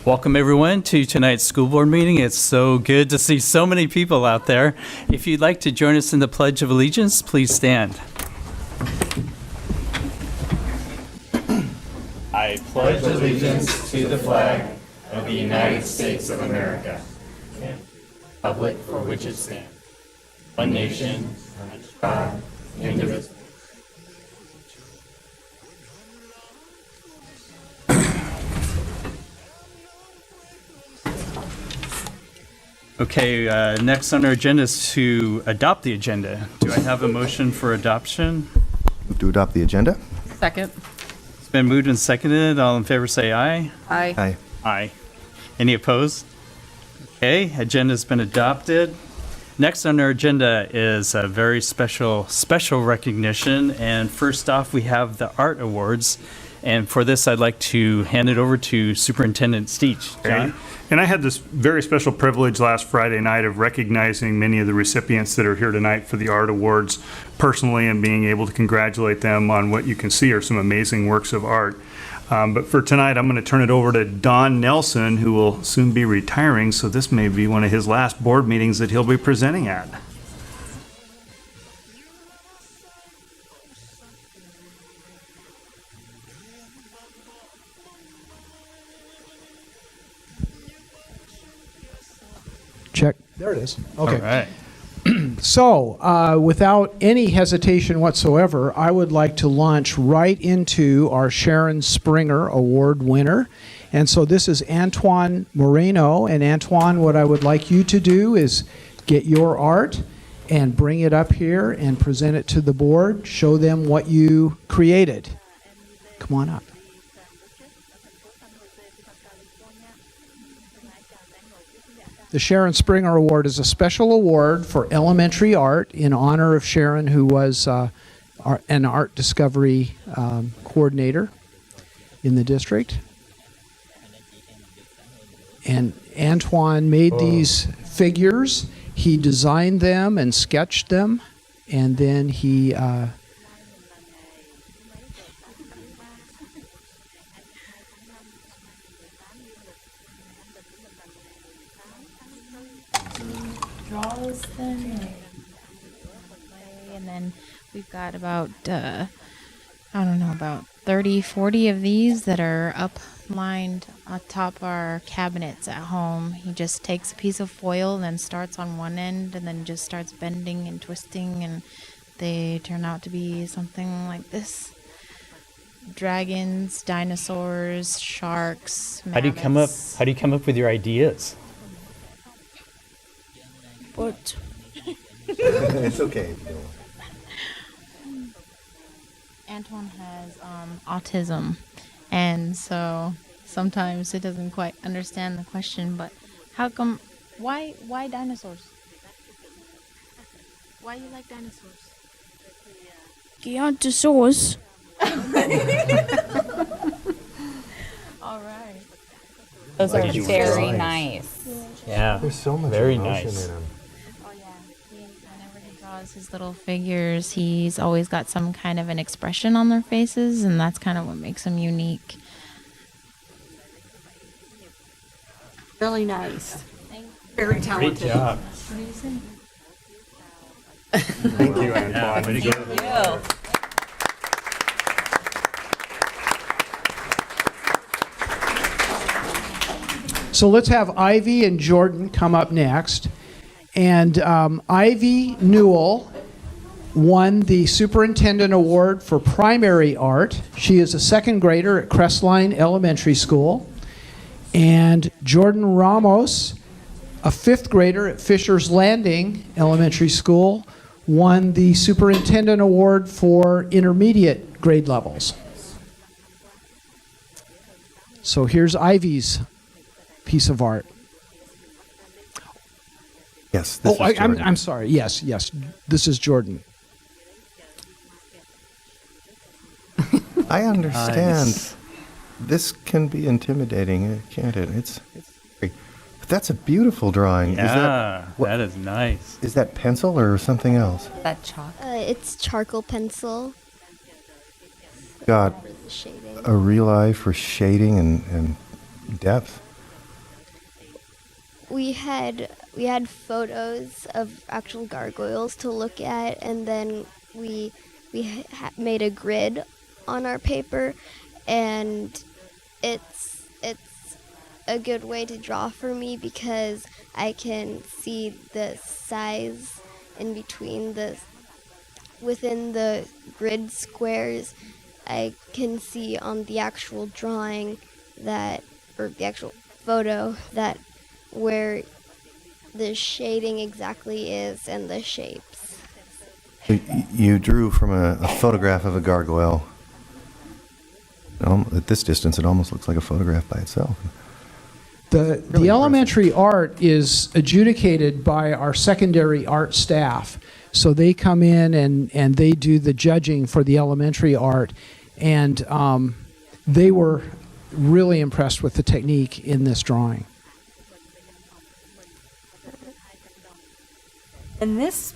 Welcome everyone to tonight's school board meeting. It's so good to see so many people out there. If you'd like to join us in the Pledge of Allegiance, please stand. I pledge allegiance to the flag of the United States of America, and the republic for which it stands, one nation, under God, indivisible. Okay, next on our agenda is to adopt the agenda. Do I have a motion for adoption? Move to adopt the agenda. Second. It's been moved and seconded. All in favor say aye. Aye. Aye. Aye. Any opposed? Okay, agenda's been adopted. Next on our agenda is a very special recognition. And first off, we have the Art Awards. And for this, I'd like to hand it over to Superintendent Steach. John? And I had this very special privilege last Friday night of recognizing many of the recipients that are here tonight for the Art Awards personally and being able to congratulate them on what you can see are some amazing works of art. But for tonight, I'm going to turn it over to Don Nelson, who will soon be retiring, so this may be one of his last board meetings that he'll be presenting at. Check. There it is. Okay. All right. So, without any hesitation whatsoever, I would like to launch right into our Sharon Springer Award winner. And so this is Antoine Moreno. And Antoine, what I would like you to do is get your art and bring it up here and present it to the board. Show them what you created. Come on up. The Sharon Springer Award is a special award for elementary art in honor of Sharon, who was an art discovery coordinator in the district. And Antoine made these figures. He designed them and sketched them, and then he draws them, and then we've got about about 30, 40 of these that are up lined atop our cabinets at home. He just takes a piece of foil and then starts on one end and then just starts bending and twisting, and they turn out to be something like this: dragons, dinosaurs, sharks, How do you come up with your ideas? But It's okay if you don't. Antoine has autism, and so sometimes he doesn't quite understand the question. But how come? Why dinosaurs? Why you like dinosaurs? Gigantosaurus. All right. Those are Did you very design? nice. Yeah. There's so much Very emotion nice. in them. Oh yeah. Whenever he draws his little figures, he's always got some kind of an expression on their faces, and that's kind of what makes them unique. Really nice. Very Great talented. job. What do you think? Thank you, Antoine. way to go. So let's have Ivy and Jordan come up next. And Ivy Newell won the Superintendent Award for Primary Art. She is a second grader at Crestline Elementary School. And Jordan Ramos, a fifth grader at Fisher's Landing Elementary School, won the Superintendent Award for intermediate grade levels. So here's Ivy's piece of art. Yes, this is Jordan. I'm sorry. Yes. This is Jordan. I understand. Nice. This can be intimidating, can't it? It's scary. But that's a beautiful drawing. Yeah, that is nice. Is that pencil or something else? That chalk. It's charcoal pencil. Got Shading. a real eye for shading and depth. we had photos of actual gargoyles to look at, and then we made a grid on our paper, and it's a good way to draw for me because I can see the size in between within the grid squares. I can see on the actual drawing or the actual photo where the shading exactly is and the shapes. You drew from a photograph of a gargoyle. At this distance, it almost looks like a photograph by itself. The elementary art is adjudicated by our secondary art staff. So they come in and they do the judging for the elementary art. And they were really impressed with the technique in this drawing. And this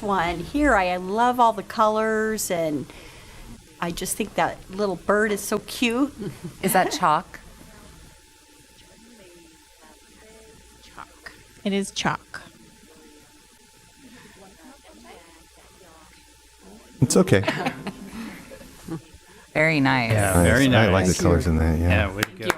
one here, I love all the colors, and I just think that little bird is so cute. Is that chalk? It is chalk. It's okay. Very nice. Yeah, very nice. I like the colors in that, yeah. Yeah, way to go.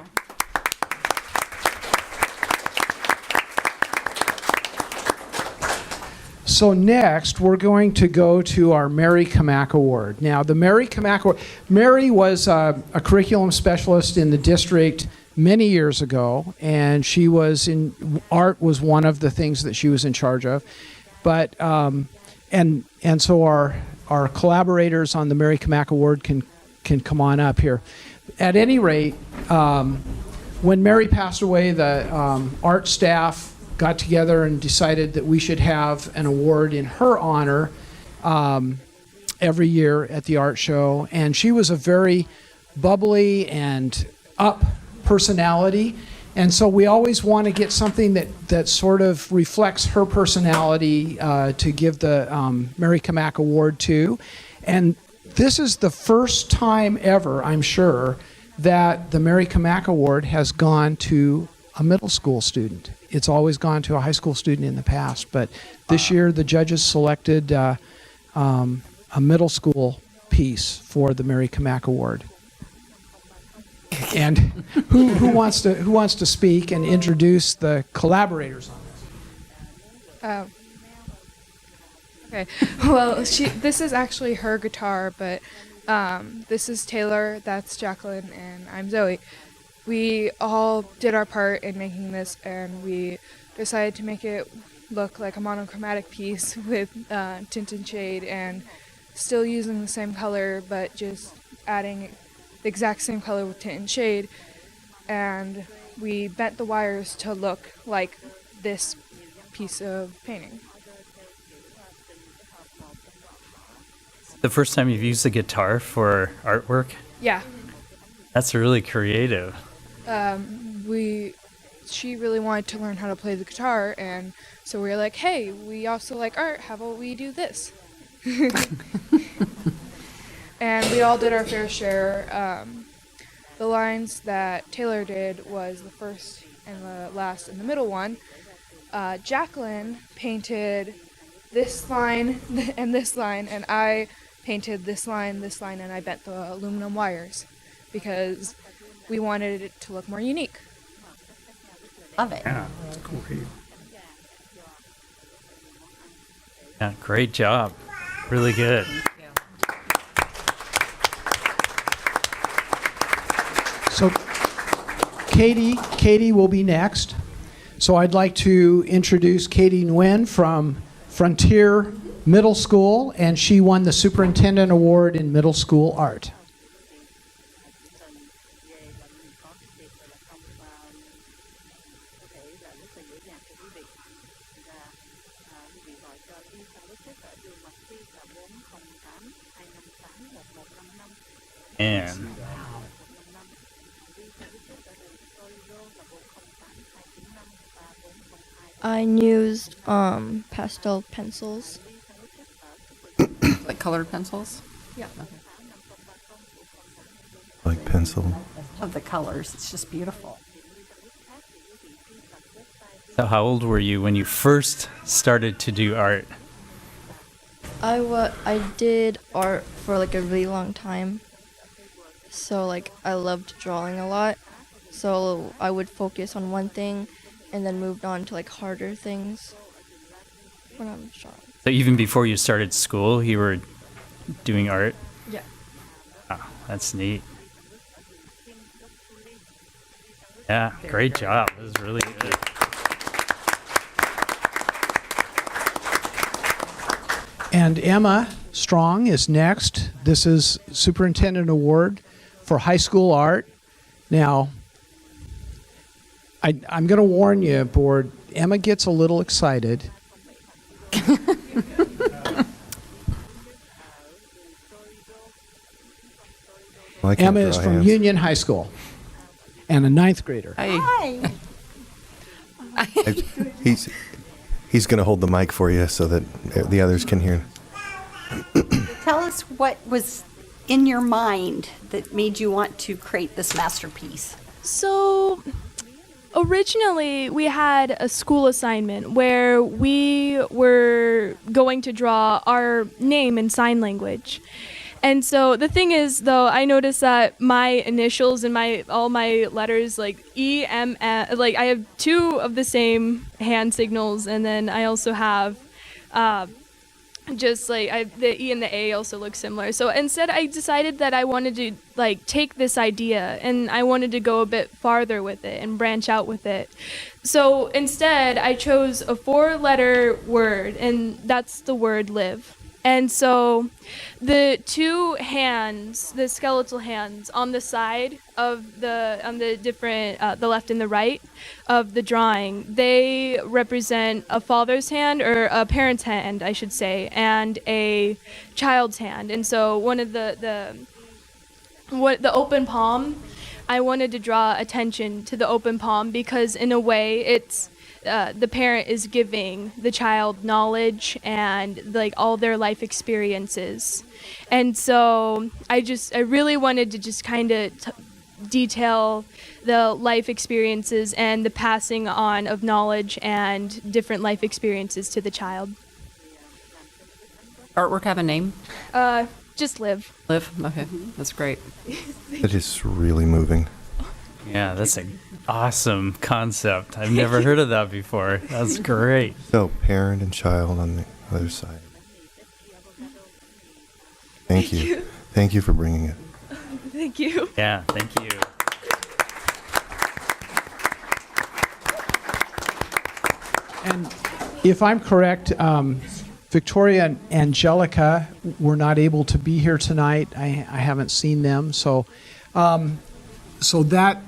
So next, we're going to go to our Mary Kamak Award. Now, the Mary Kamak Award, Mary was a curriculum specialist in the district many years ago, and she was art was one of the things that she was in charge of. But and so our collaborators on the Mary Kamak Award can come on up here. At any rate, when Mary passed away, the art staff got together and decided that we should have an award in her honor every year at the art show. And she was a very bubbly and up personality. And so we always want to get something that sort of reflects her personality to give the Mary Kamak Award to. And this is the first time ever, I'm sure, that the Mary Kamak Award has gone to a middle school student. It's always gone to a high school student in the past, but this year the judges selected a middle school piece for the Mary Kamak Award. And who wants to speak and introduce the collaborators on this? Okay. Well, this is actually her guitar, but this is Taylor, that's Jacqueline, and I'm Zoe. We all did our part in making this, and we decided to make it look like a monochromatic piece with tint and shade, and still using the same color, but just adding the exact same color with tint and shade. And we bent the wires to look like this piece of painting. The first time you've used the guitar for artwork? Yeah. That's really creative. She really wanted to learn how to play the guitar, and so we were like, hey, we also like art, how about we do this? And we all did our fair share. The lines that Taylor did was the first and the last and the middle one. Jacqueline painted this line and this line, and I painted this line, and I bent the aluminum wires because we wanted it to look more unique. Love it. Yeah, that's great. Yeah, great job. Really good. So Katie will be next. So I'd like to introduce Katie Nguyen from Frontier Middle School, and she won the Superintendent Award in Middle School Art. And I used pastel pencils. Like colored pencils? Yeah. Like pencil. Of the colors, it's just beautiful. So how old were you when you first started to do art? I did art for like a really long time. So like I loved drawing a lot. So I would focus on one thing and then moved on to like harder things when I'm drawing. So even before you started school, you were doing art? Yeah. Oh, that's neat. Yeah, great job. That was really good. And Emma Strong is next. This is Superintendent Award for High School Art. Now, I'm going to warn you, board, Emma gets a little excited. Well, I can't Emma is draw from hands. Union High School and a ninth grader. Hi. He's going to hold the mic for you so that the others can hear. Tell us what was in your mind that made you want to create this masterpiece. So, originally, we had a school assignment where we were going to draw our name in sign language. And so the thing is, though, I noticed that my initials and all my letters, like E, M, like I have two of the same hand signals, and then I also have just like the E and the A also look similar. So instead, I decided that I wanted to like take this idea and I wanted to go a bit farther with it and branch out with it. So instead, I chose a 4-letter word, and that's the word live. And so the two hands, the skeletal hands on the side of the different, the left and the right of the drawing, they represent a father's hand, or a parent's hand, I should say, and a child's hand. And so one of the open palm, I wanted to draw attention to the open palm because in a way it's, the parent is giving the child knowledge and like all their life experiences. And so I really wanted to just kind of detail the life experiences and the passing on of knowledge and different life experiences to the child. Artwork have a name? Just live. Liv? Okay, that's great. It is really moving. Yeah, that's an awesome concept. I've never heard of that before. That's great. So, parent and child on the other side. Thank you. Thank you for bringing it. Thank you. Yeah, thank you. And if I'm correct, Victoria and Angelica were not able to be here tonight. I haven't seen them, so that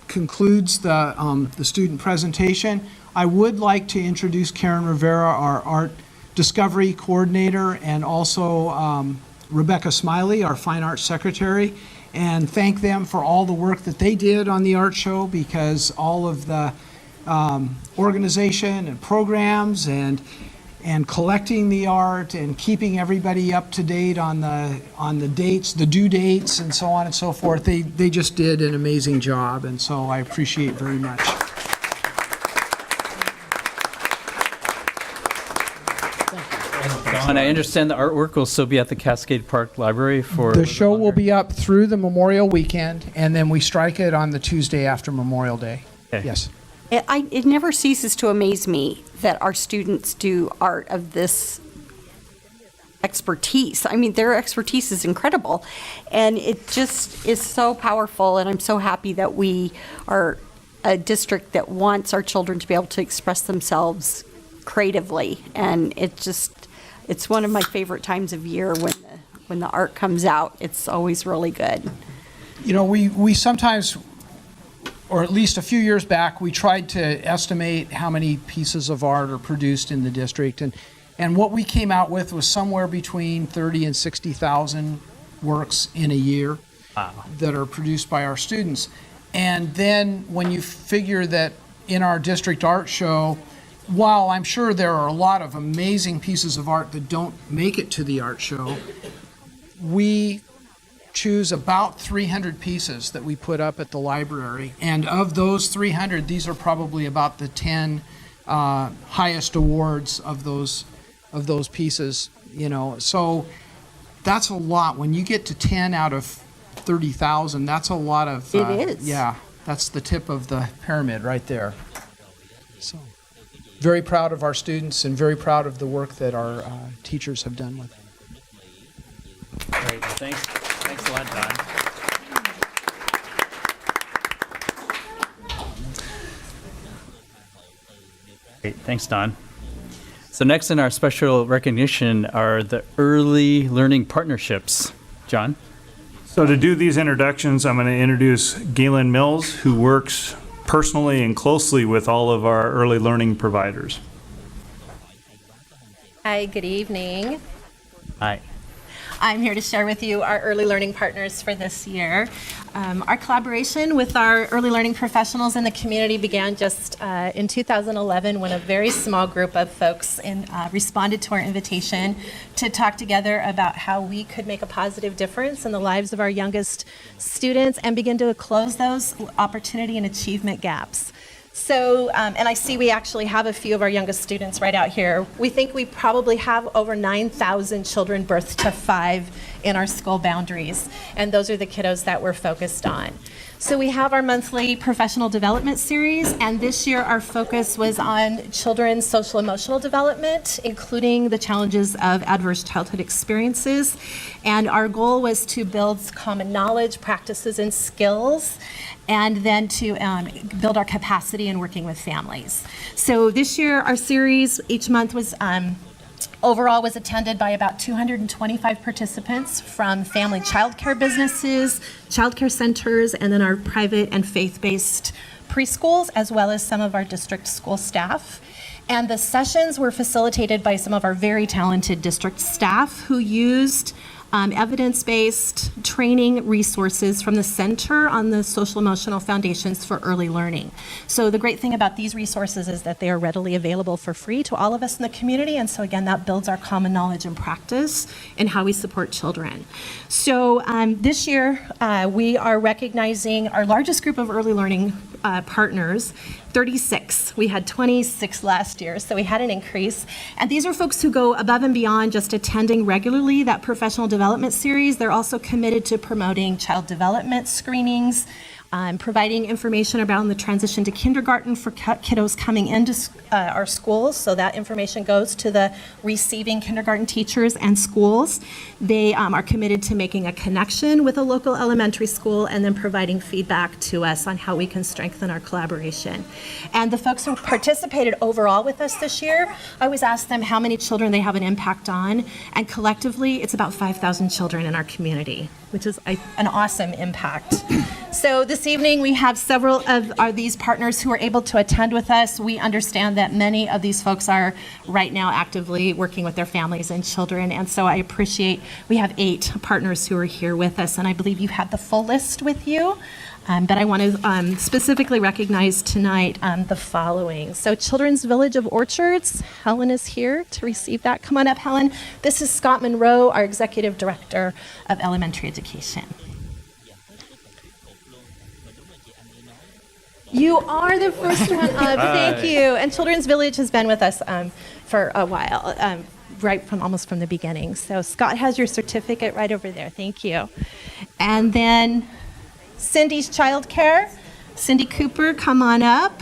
concludes the student presentation. I would like to introduce Karen Rivera, our art discovery coordinator, and also Rebecca Smiley, our fine arts secretary, and thank them for all the work that they did on the art show, because all of the organization and programs and collecting the art and keeping everybody up to date on the dates, the due dates, and so on and so forth. They just did an amazing job, and so I appreciate very much. And I understand the artwork will still be at the Cascade Park Library for The show will be up through the Memorial Weekend, and then we strike it on the Tuesday after Memorial Day. Okay. Yes. It never ceases to amaze me that our students do art of this expertise. I mean, their expertise is incredible, and it just is so powerful, and I'm so happy that we are a district that wants our children to be able to express themselves creatively, and it's one of my favorite times of year when the art comes out. It's always really good. You know, we sometimes, or at least a few years back, we tried to estimate how many pieces of art are produced in the district, and what we came out with was somewhere between 30 and 60,000 works in a year. Wow. That are produced by our students. And then when you figure that in our district art show, while I'm sure there are a lot of amazing pieces of art that don't make it to the art show, we choose about 300 pieces that we put up at the library. And of those 300, these are probably about the 10 highest awards of those pieces, you know. So that's a lot. When you get to 10 out of 30,000, that's a lot of... It is. Yeah, that's the tip of the pyramid right there. So very proud of our students and very proud of the work that our teachers have done with it. Great. Thanks a lot, Don. Great. Thanks, Don. So next in our special recognition are the early learning partnerships. John? So to do these introductions, I'm going to introduce Galen Mills, who works personally and closely with all of our early learning providers. Hi, good evening. Hi. I'm here to share with you our early learning partners for this year. Our collaboration with our early learning professionals in the community began just in 2011 when a very small group of folks responded to our invitation to talk together about how we could make a positive difference in the lives of our youngest students and begin to close those opportunity and achievement gaps. So, and I see we actually have a few of our youngest students right out here. We think we probably have over 9,000 children birth to 5 in our school boundaries, and those are the kiddos that we're focused on. So we have our monthly professional development series, and this year our focus was on children's social emotional development, including the challenges of adverse childhood experiences. And our goal was to build common knowledge, practices, and skills, and then to build our capacity in working with families. So this year, our series each month was overall was attended by about 225 participants from family childcare businesses, childcare centers, and then our private and faith-based preschools, as well as some of our district school staff. And the sessions were facilitated by some of our very talented district staff who used evidence-based training resources from the Center on the Social Emotional Foundations for Early Learning. So the great thing about these resources is that they are readily available for free to all of us in the community, and so again, that builds our common knowledge and practice in how we support children. So this year, we are recognizing our largest group of early learning partners, 36. We had 26 last year, so we had an increase. And these are folks who go above and beyond just attending regularly that professional development series. They're also committed to promoting child development screenings, providing information about the transition to kindergarten for kiddos coming into our schools. So that information goes to the receiving kindergarten teachers and schools. They are committed to making a connection with a local elementary school and then providing feedback to us on how we can strengthen our collaboration. And the folks who participated overall with us this year, I always ask them how many children they have an impact on. And collectively, it's about 5,000 children in our community, which is an awesome impact. So this evening, we have several of these partners who are able to attend with us. We understand that many of these folks are right now actively working with their families and children, and so I appreciate we have 8 partners who are here with us, and I believe you had the full list with you. But I want to specifically recognize tonight the following. So Children's Village of Orchards, Helen is here to receive that. Come on up, Helen. This is Scott Monroe, our Executive Director of Elementary Education. You are the first one up. Thank you. And Children's Village has been with us for a while, right from almost from the beginning. So Scott has your certificate right over there. Thank you. And then Cindy's Childcare. Cindy Cooper, come on up.